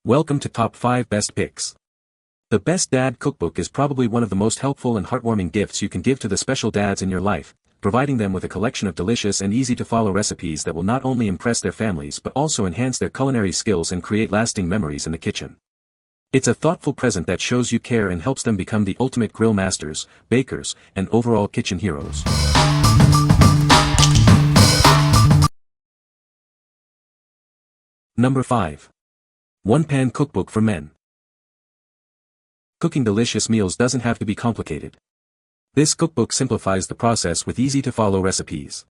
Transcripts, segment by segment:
Welcome to Top 5 Best Picks. The Best Dad Cookbook is probably one of the most helpful and heartwarming gifts you can give to the special dads in your life, providing them with a collection of delicious and easy-to-follow recipes that will not only impress their families but also enhance their culinary skills and create lasting memories in the kitchen. It's a thoughtful present that shows you care and helps them become the ultimate grill masters, bakers, and overall kitchen heroes. Number 5. One-Pan Cookbook for Men. Cooking delicious meals doesn't have to be complicated. This cookbook simplifies the process with easy-to-follow recipes.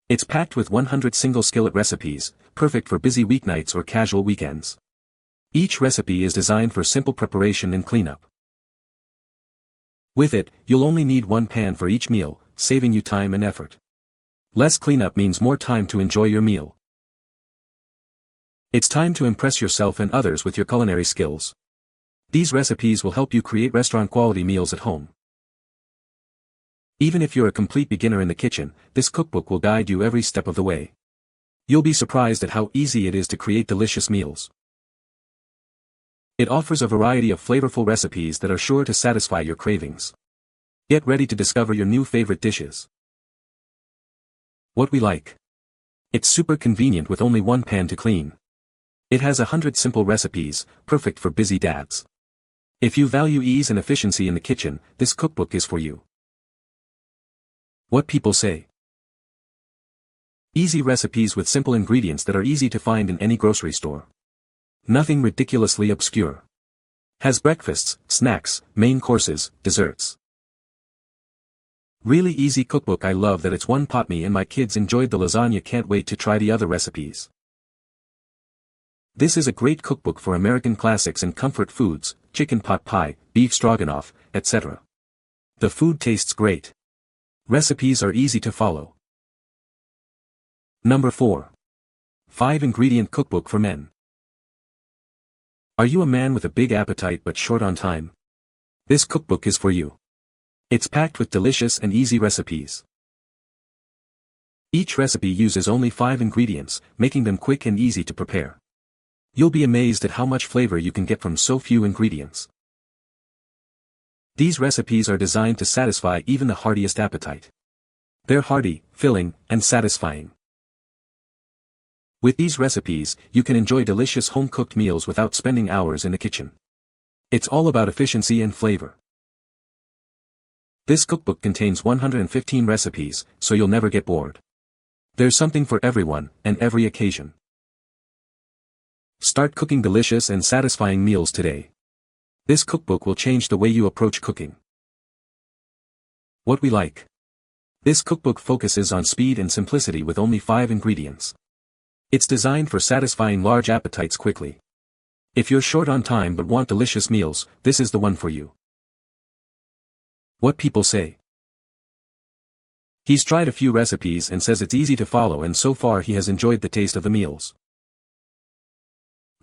It's packed with 100 single-skillet recipes, perfect for busy weeknights or casual weekends. Each recipe is designed for simple preparation and cleanup. With it, you'll only need one pan for each meal, saving you time and effort. Less cleanup means more time to enjoy your meal. It's time to impress yourself and others with your culinary skills. These recipes will help you create restaurant-quality meals at home. Even if you're a complete beginner in the kitchen, this cookbook will guide you every step of the way. You'll be surprised at how easy it is to create delicious meals. It offers a variety of flavorful recipes that are sure to satisfy your cravings. Get ready to discover your new favorite dishes. What we like. It's super convenient with only one pan to clean. It has 100 simple recipes, perfect for busy dads. If you value ease and efficiency in the kitchen, this cookbook is for you. What people say. Easy recipes with simple ingredients that are easy to find in any grocery store. Nothing ridiculously obscure. Has breakfasts, snacks, main courses, desserts. Really easy cookbook. I love that it's one pot. Me and my kids enjoyed the lasagna. Can't wait to try the other recipes. This is a great cookbook for American classics and comfort foods, chicken pot pie, beef stroganoff, etc. The food tastes great. Recipes are easy to follow. Number 4. 5-Ingredient Cookbook for Men. Are you a man with a big appetite but short on time? This cookbook is for you. It's packed with delicious and easy recipes. Each recipe uses only 5 ingredients, making them quick and easy to prepare. You'll be amazed at how much flavor you can get from so few ingredients. These recipes are designed to satisfy even the hardiest appetite. They're hearty, filling, and satisfying. With these recipes, you can enjoy delicious home-cooked meals without spending hours in the kitchen. It's all about efficiency and flavor. This cookbook contains 115 recipes, so you'll never get bored. There's something for everyone, and every occasion. Start cooking delicious and satisfying meals today. This cookbook will change the way you approach cooking. What we like. This cookbook focuses on speed and simplicity with only 5 ingredients. It's designed for satisfying large appetites quickly. If you're short on time but want delicious meals, this is the one for you. What people say. He's tried a few recipes and says it's easy to follow, and so far he has enjoyed the taste of the meals.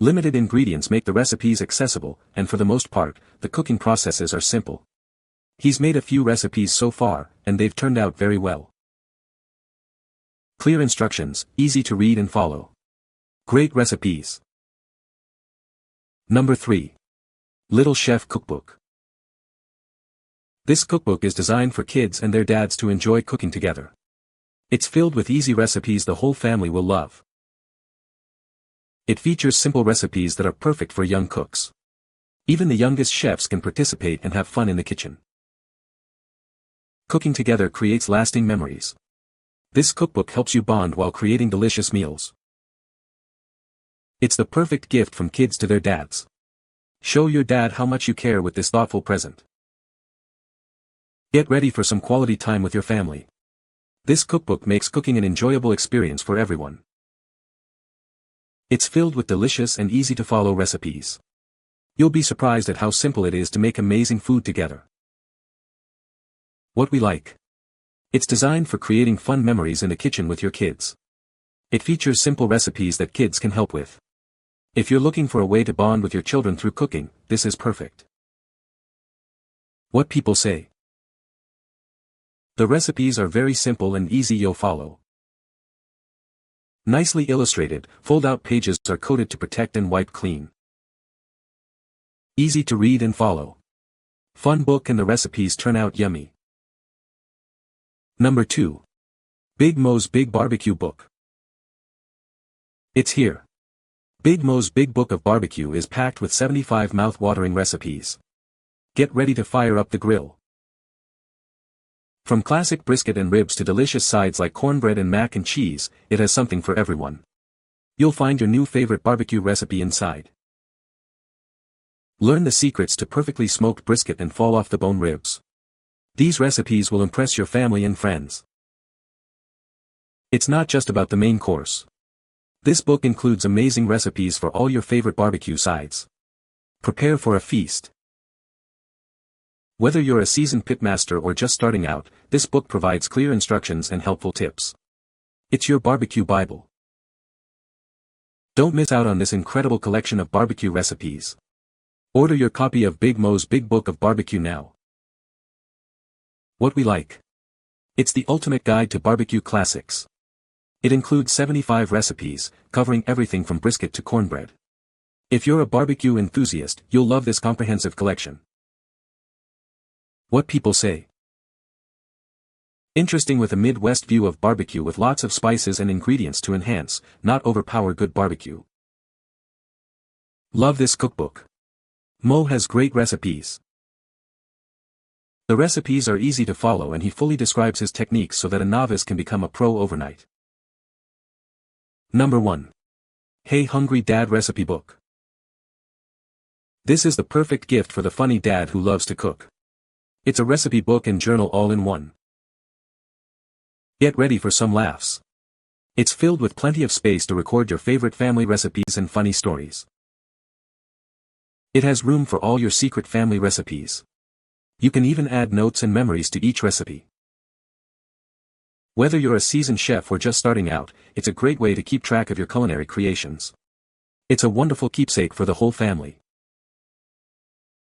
Limited ingredients make the recipes accessible, and for the most part, the cooking processes are simple. He's made a few recipes so far, and they've turned out very well. Clear instructions, easy to read and follow. Great recipes. Number 3. Little Chef Cookbook. This cookbook is designed for kids and their dads to enjoy cooking together. It's filled with easy recipes the whole family will love. It features simple recipes that are perfect for young cooks. Even the youngest chefs can participate and have fun in the kitchen. Cooking together creates lasting memories. This cookbook helps you bond while creating delicious meals. It's the perfect gift from kids to their dads. Show your dad how much you care with this thoughtful present. Get ready for some quality time with your family. This cookbook makes cooking an enjoyable experience for everyone. It's filled with delicious and easy-to-follow recipes. You'll be surprised at how simple it is to make amazing food together. What we like. It's designed for creating fun memories in the kitchen with your kids. It features simple recipes that kids can help with. If you're looking for a way to bond with your children through cooking, this is perfect. What people say. The recipes are very simple and easy. You'll follow. Nicely illustrated, fold-out pages are coated to protect and wipe clean. Easy to read and follow. Fun book and the recipes turn out yummy. Number 2. Big Mo's Big Barbecue Book. It's here. Big Mo's Big Book of Barbecue is packed with 75 mouth-watering recipes. Get ready to fire up the grill. From classic brisket and ribs to delicious sides like cornbread and mac and cheese, it has something for everyone. You'll find your new favorite barbecue recipe inside. Learn the secrets to perfectly smoked brisket and fall-off-the-bone ribs. These recipes will impress your family and friends. It's not just about the main course. This book includes amazing recipes for all your favorite barbecue sides. Prepare for a feast. Whether you're a seasoned pitmaster or just starting out, this book provides clear instructions and helpful tips. It's your barbecue Bible. Don't miss out on this incredible collection of barbecue recipes. Order your copy of Big Mo's Big Book of Barbecue now. What we like. It's the ultimate guide to barbecue classics. It includes 75 recipes, covering everything from brisket to cornbread. If you're a barbecue enthusiast, you'll love this comprehensive collection. What people say. Interesting with a Midwest view of barbecue with lots of spices and ingredients to enhance, not overpower good barbecue. Love this cookbook. Mo has great recipes. The recipes are easy to follow and he fully describes his techniques so that a novice can become a pro overnight. Number 1. Hey Hungry Dad Recipe Book. This is the perfect gift for the funny dad who loves to cook. It's a recipe book and journal all in one. Get ready for some laughs. It's filled with plenty of space to record your favorite family recipes and funny stories. It has room for all your secret family recipes. You can even add notes and memories to each recipe. Whether you're a seasoned chef or just starting out, it's a great way to keep track of your culinary creations. It's a wonderful keepsake for the whole family.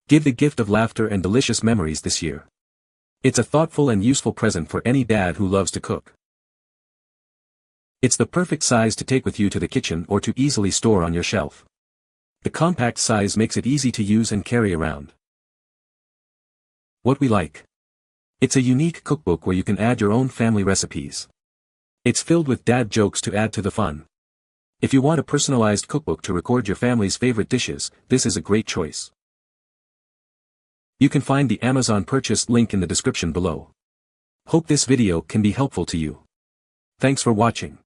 Give the gift of laughter and delicious memories this year. It's a thoughtful and useful present for any dad who loves to cook. It's the perfect size to take with you to the kitchen or to easily store on your shelf. The compact size makes it easy to use and carry around. What we like. It's a unique cookbook where you can add your own family recipes. It's filled with dad jokes to add to the fun. If you want a personalized cookbook to record your family's favorite dishes, this is a great choice. You can find the Amazon purchase link in the description below. Hope this video can be helpful to you. Thanks for watching.